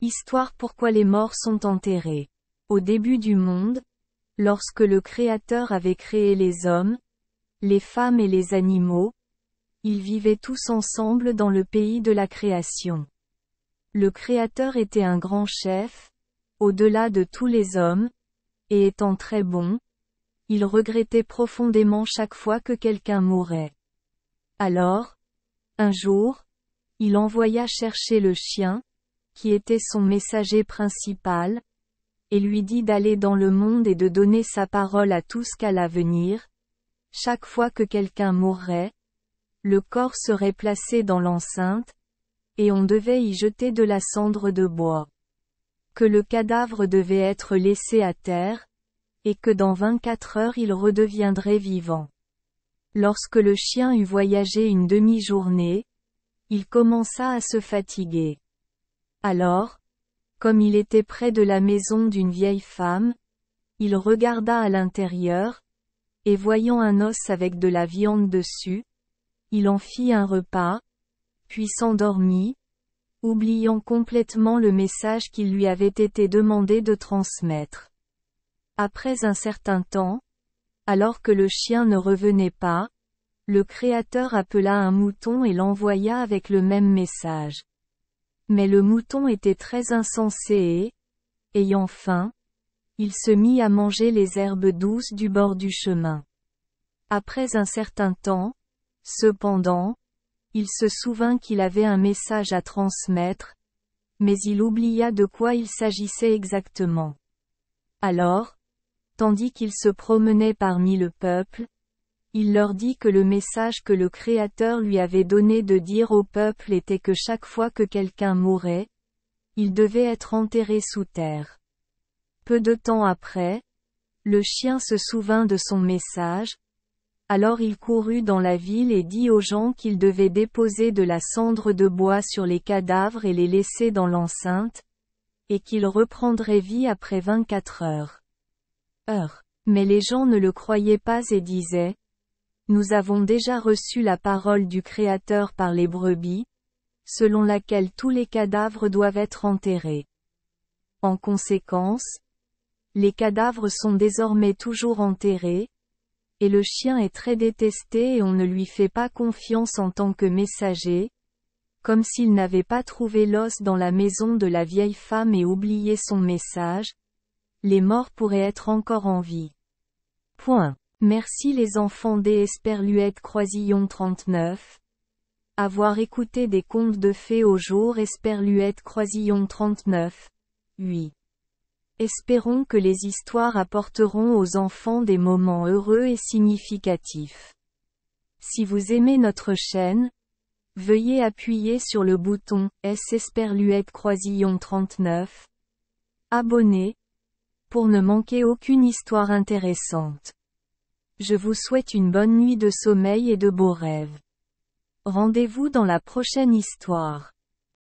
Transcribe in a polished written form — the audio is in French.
Histoire pourquoi les morts sont enterrés. Au début du monde, lorsque le Créateur avait créé les hommes, les femmes et les animaux, ils vivaient tous ensemble dans le pays de la création. Le Créateur était un grand chef, au-delà de tous les hommes, et étant très bon, il regrettait profondément chaque fois que quelqu'un mourait. Alors, un jour, il envoya chercher le chien, qui était son messager principal, et lui dit d'aller dans le monde et de donner sa parole à tous qu'à l'avenir. Chaque fois que quelqu'un mourrait, le corps serait placé dans l'enceinte, et on devait y jeter de la cendre de bois. Que le cadavre devait être laissé à terre, et que dans 24 heures il redeviendrait vivant. Lorsque le chien eut voyagé une demi-journée, il commença à se fatiguer. Alors, comme il était près de la maison d'une vieille femme, il regarda à l'intérieur, et voyant un os avec de la viande dessus, il en fit un repas, puis s'endormit, oubliant complètement le message qu'il lui avait été demandé de transmettre. Après un certain temps, alors que le chien ne revenait pas, le Créateur appela un mouton et l'envoya avec le même message. Mais le mouton était très insensé et, ayant faim, il se mit à manger les herbes douces du bord du chemin. Après un certain temps, cependant, il se souvint qu'il avait un message à transmettre, mais il oublia de quoi il s'agissait exactement. Alors, tandis qu'il se promenait parmi le peuple, il leur dit que le message que le Créateur lui avait donné de dire au peuple était que chaque fois que quelqu'un mourait, il devait être enterré sous terre. Peu de temps après, le chien se souvint de son message, alors il courut dans la ville et dit aux gens qu'ils devaient déposer de la cendre de bois sur les cadavres et les laisser dans l'enceinte, et qu'ils reprendraient vie après 24 heures. Mais les gens ne le croyaient pas et disaient, « Nous avons déjà reçu la parole du Créateur par les brebis, selon laquelle tous les cadavres doivent être enterrés. » En conséquence, les cadavres sont désormais toujours enterrés, et le chien est très détesté et on ne lui fait pas confiance en tant que messager, comme s'il n'avait pas trouvé l'os dans la maison de la vieille femme et oublié son message, les morts pourraient être encore en vie. Point. Merci les enfants des Esperluette Croisillon 39. Avoir écouté des contes de fées au jour Esperluette Croisillon 39. 8. Espérons que les histoires apporteront aux enfants des moments heureux et significatifs. Si vous aimez notre chaîne, veuillez appuyer sur le bouton S Esperluette Croisillon 39. Abonner, pour ne manquer aucune histoire intéressante. Je vous souhaite une bonne nuit de sommeil et de beaux rêves. Rendez-vous dans la prochaine histoire.